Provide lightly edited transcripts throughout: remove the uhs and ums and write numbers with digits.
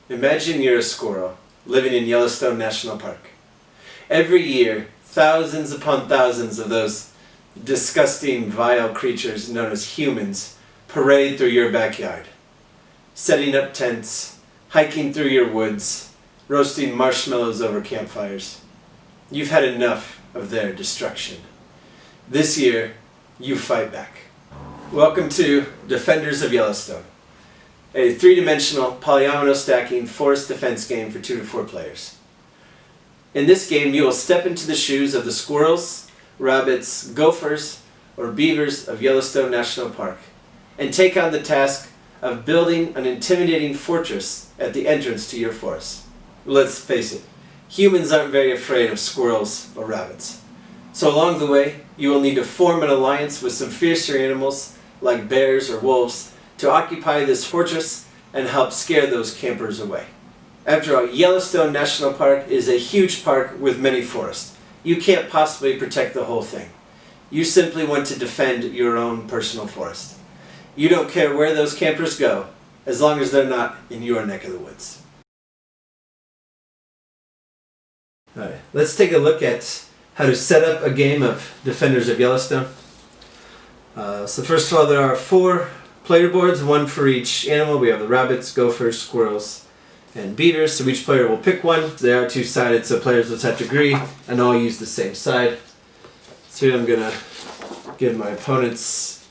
Imagine you're a squirrel living in Yellowstone National Park. Every year, thousands upon thousands of those disgusting, vile creatures known as humans parade through your backyard, setting up tents, hiking through your woods, roasting marshmallows over campfires. You've had enough of their destruction. This year, you fight back. Welcome to Defenders of Yellowstone, a three-dimensional polyomino stacking forest defense game for 2 to 4 players. In this game, you will step into the shoes of the squirrels, rabbits, gophers, or beavers of Yellowstone National Park and take on the task of building an intimidating fortress at the entrance to your forest. Let's face it, humans aren't very afraid of squirrels or rabbits. So along the way, you will need to form an alliance with some fiercer animals like bears or wolves to occupy this fortress and help scare those campers away. After all, Yellowstone National Park is a huge park with many forests. You can't possibly protect the whole thing. You simply want to defend your own personal forest. You don't care where those campers go, as long as they're not in your neck of the woods. Alright, let's take a look at how to set up a game of Defenders of Yellowstone. So first of all, there are 4 player boards, 1 for each animal. We have the rabbits, gophers, squirrels, and beavers. So each player will pick one. They are 2-sided, so players will have to agree and all use the same side. So here I'm going to give my opponents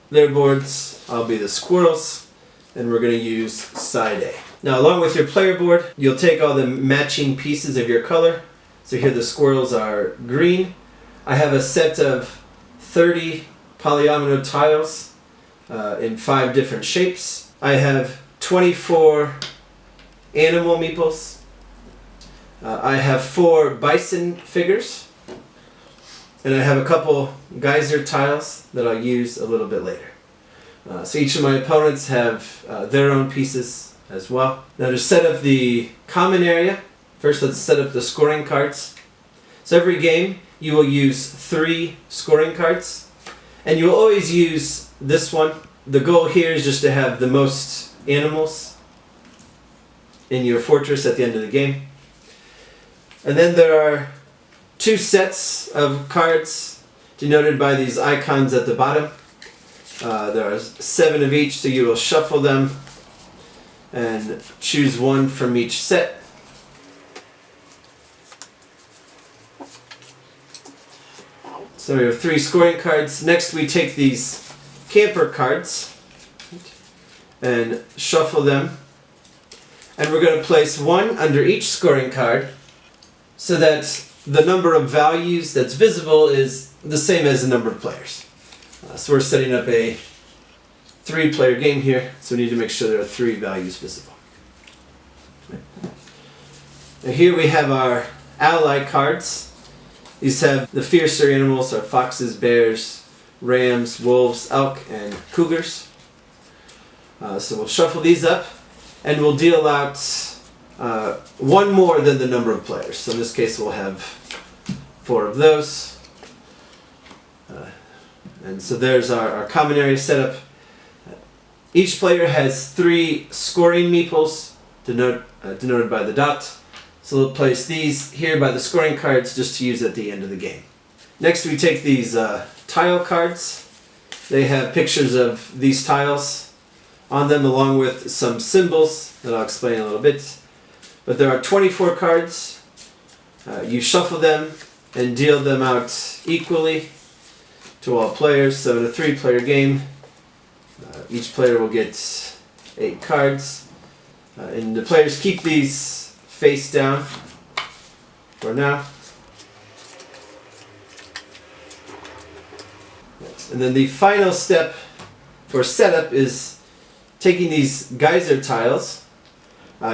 their boards. I'll be the squirrels, and we're going to use side A. Now, along with your player board, you'll take all the matching pieces of your color. So here the squirrels are green. I have a set of 30 polyomino tiles in 5 different shapes. I have 24 animal meeples. I have 4 bison figures. And I have a couple geyser tiles that I'll use a little bit later. So each of my opponents have their own pieces as well. Now to set up the common area, first let's set up the scoring cards. So every game you will use 3 scoring cards. And you will always use this one. The goal here is just to have the most animals in your fortress at the end of the game. And then there are 2 sets of cards denoted by these icons at the bottom. There are 7 of each, so you will shuffle them and choose 1 from each set. So we have 3 scoring cards. Next we take these camper cards and shuffle them. And we're going to place 1 under each scoring card so that the number of values that's visible is the same as the number of players. So we're setting up a 3-player game here, so we need to make sure there are 3 values visible. Now here we have our ally cards. These have the fiercer animals, are foxes, bears, rams, wolves, elk, and cougars. So we'll shuffle these up, and we'll deal out 1 more than the number of players. So in this case we'll have 4 of those. And so there's our common area setup. Each player has 3 scoring meeples denoted by the dot. So we'll place these here by the scoring cards just to use at the end of the game. Next we take these tile cards. They have pictures of these tiles on them along with some symbols that I'll explain in a little bit. But there are 24 cards. You shuffle them and deal them out equally to all players. So in a 3-player game, each player will get 8 cards. And the players keep these face down for now. And then the final step for setup is taking these geyser tiles.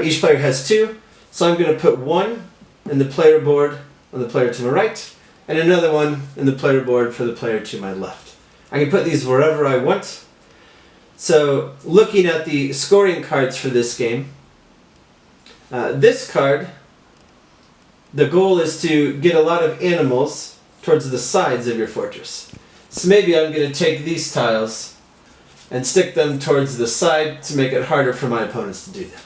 Each player has 2, so I'm going to put 1 in the player board on the player to my right, and another one in the player board for the player to my left. I can put these wherever I want. So looking at the scoring cards for this game, this card, the goal is to get a lot of animals towards the sides of your fortress. So maybe I'm going to take these tiles and stick them towards the side to make it harder for my opponents to do that.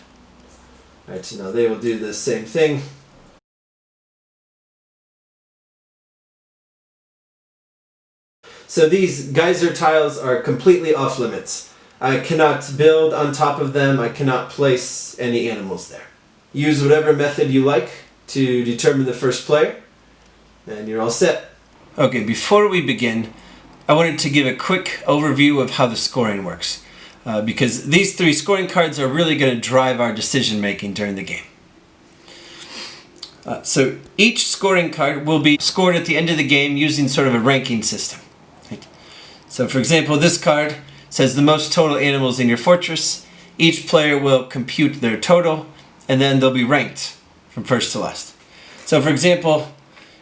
Alright, so now they will do the same thing. So these geyser tiles are completely off limits. I cannot build on top of them. I cannot place any animals there. Use whatever method you like to determine the first player, and you're all set. Okay, before we begin, I wanted to give a quick overview of how the scoring works, because these 3 scoring cards are really going to drive our decision making during the game. So each scoring card will be scored at the end of the game using sort of a ranking system. So for example, this card says the most total animals in your fortress. Each player will compute their total, and then they'll be ranked from first to last. So for example,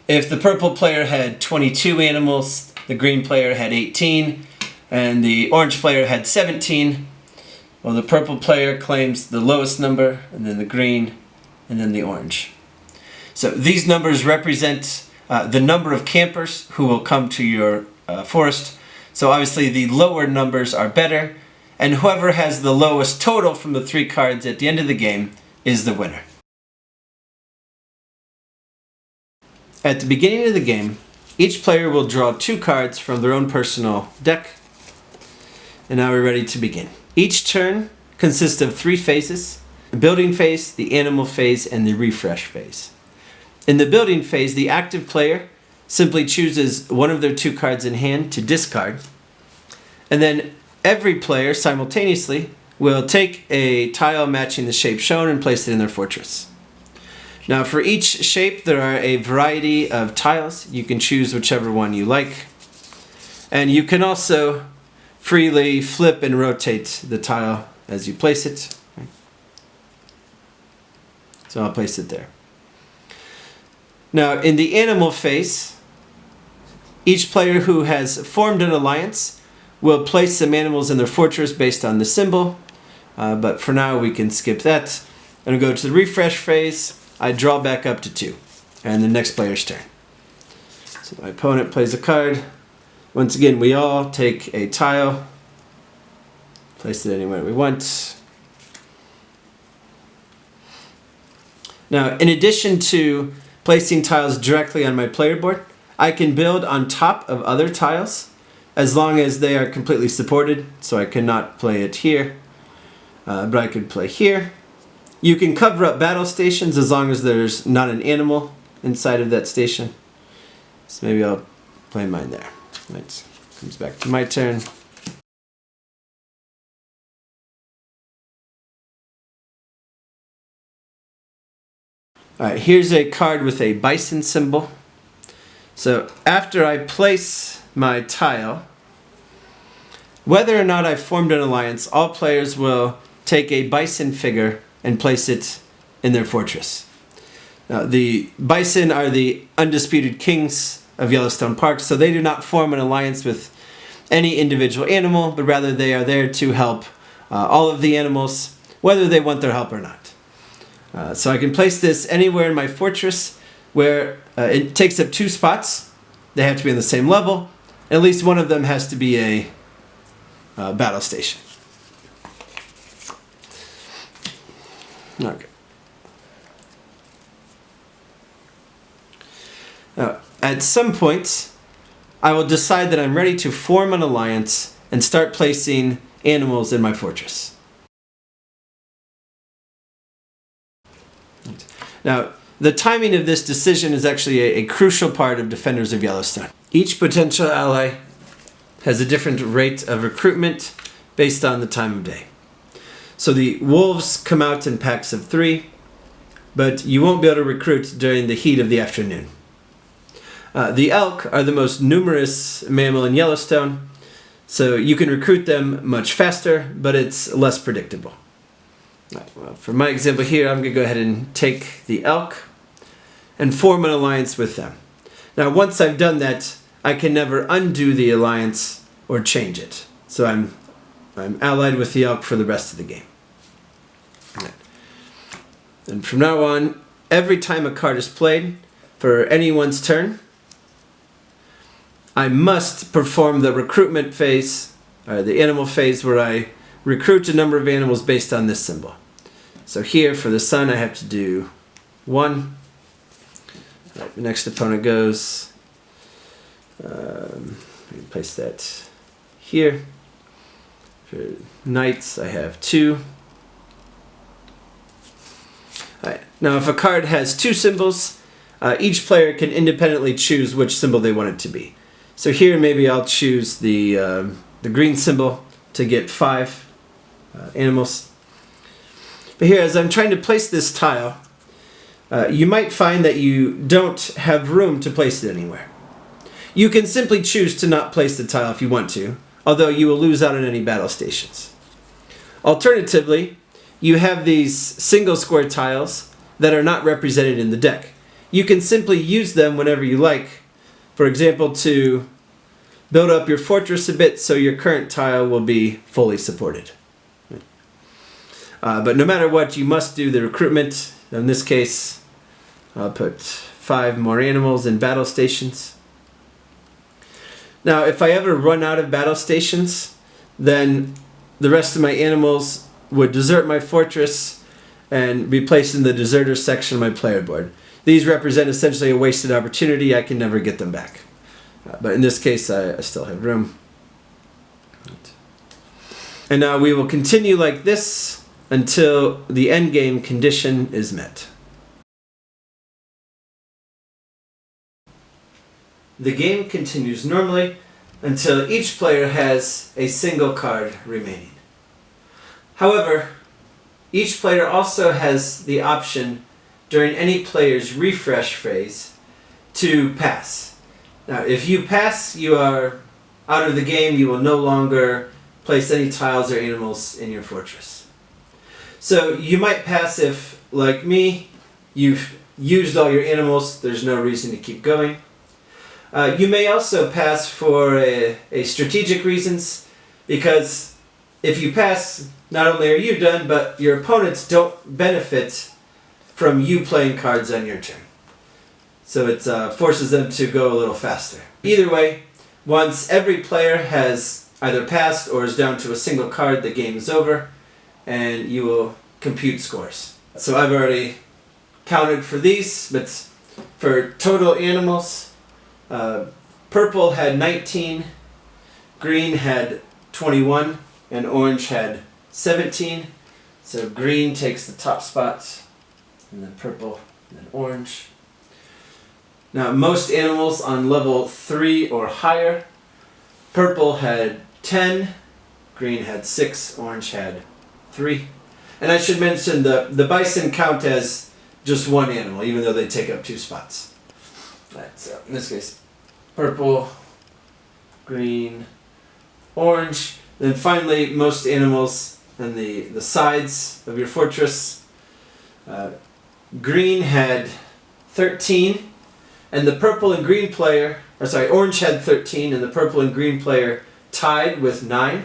if the purple player had 22 animals, the green player had 18, and the orange player had 17, well, the purple player claims the lowest number, and then the green, and then the orange. So these numbers represent the number of campers who will come to your forest. So obviously the lower numbers are better, and whoever has the lowest total from the 3 cards at the end of the game is the winner. At the beginning of the game, each player will draw 2 cards from their own personal deck. And now we're ready to begin. Each turn consists of 3 phases: the building phase, the animal phase, and the refresh phase. In the building phase, the active player simply chooses one of their 2 cards in hand to discard, and then every player simultaneously will take a tile matching the shape shown and place it in their fortress. Now for each shape there are a variety of tiles. You can choose whichever one you like, and you can also freely flip and rotate the tile as you place it. So I'll place it there. Now in the animal phase, each player who has formed an alliance will place some animals in their fortress based on the symbol, but for now we can skip that. I'm going to go to the refresh phase. I draw back up to 2, and the next player's turn. So my opponent plays a card. Once again, we all take a tile, place it anywhere we want. Now, in addition to placing tiles directly on my player board, I can build on top of other tiles as long as they are completely supported. So I cannot play it here, but I could play here. You can cover up battle stations as long as there's not an animal inside of that station. So maybe I'll play mine there. Right. Comes back to my turn. Alright, here's a card with a bison symbol. So after I place my tile, whether or not I've formed an alliance, all players will take a bison figure and place it in their fortress. Now, the bison are the undisputed kings of Yellowstone Park, so they do not form an alliance with any individual animal, but rather they are there to help all of the animals, whether they want their help or not. So I can place this anywhere in my fortress where it takes up 2 spots. They have to be on the same level. At least one of them has to be a battle station. Okay. Now, at some point, I will decide that I'm ready to form an alliance and start placing animals in my fortress. Now, the timing of this decision is actually a crucial part of Defenders of Yellowstone. Each potential ally has a different rate of recruitment based on the time of day. So the wolves come out in packs of 3, but you won't be able to recruit during the heat of the afternoon. The elk are the most numerous mammal in Yellowstone, so you can recruit them much faster, but it's less predictable. Right, well, for my example here, I'm going to go ahead and take the elk and form an alliance with them. Now, once I've done that, I can never undo the alliance or change it. So I'm allied with the elk for the rest of the game. Right. And from now on, every time a card is played for anyone's turn, I must perform the recruitment phase, or the animal phase, where I recruit a number of animals based on this symbol. So here for the sun I have to do 1. Right, the next opponent goes. Place that here. For knights I have 2. Alright, now if a card has 2 symbols, each player can independently choose which symbol they want it to be. So here maybe I'll choose the green symbol to get 5 animals. But here, as I'm trying to place this tile, you might find that you don't have room to place it anywhere. You can simply choose to not place the tile if you want to, although you will lose out on any battle stations. Alternatively, you have these single square tiles that are not represented in the deck. You can simply use them whenever you like, for example, to build up your fortress a bit so your current tile will be fully supported. But no matter what, you must do the recruitment. In this case, I'll put 5 more animals in battle stations. Now, if I ever run out of battle stations, then the rest of my animals would desert my fortress and be placed in the deserter section of my player board. These represent essentially a wasted opportunity. I can never get them back. But in this case, I still have room. And now we will continue like this until the end game condition is met. The game continues normally until each player has a single card remaining. However, each player also has the option during any player's refresh phase to pass. Now, if you pass, you are out of the game. You will no longer place any tiles or animals in your fortress. So you might pass if, like me, you've used all your animals. There's no reason to keep going. You may also pass for a strategic reasons, because if you pass, not only are you done, but your opponents don't benefit from you playing cards on your turn. So it forces them to go a little faster. Either way, once every player has either passed or is down to a single card, the game is over, and you will compute scores. So I've already counted for these, but for total animals, purple had 19, green had 21, and orange had 17. So green takes the top spot, and then purple, and then orange. Now most animals on level 3 or higher, purple had 10, green had 6, orange had 3. And I should mention the bison count as just one animal, even though they take up 2 spots. Right, so in this case, purple, green, orange. Then finally, most animals on the sides of your fortress. Green had 13, and the purple and green player, orange had 13, and the purple and green player tied with 9.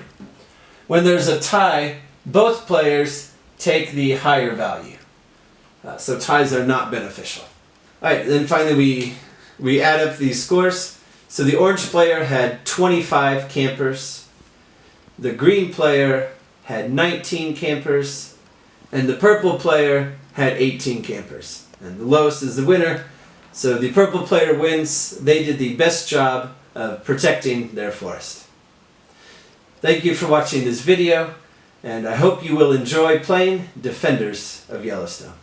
When there's a tie, both players take the higher value. So ties are not beneficial. Alright, then finally we add up these scores. So the orange player had 25 campers, the green player had 19 campers, and the purple player had 18 campers. And the lowest is the winner. So the purple player wins. They did the best job of protecting their forest. Thank you for watching this video, and I hope you will enjoy playing Defenders of Yellowstone.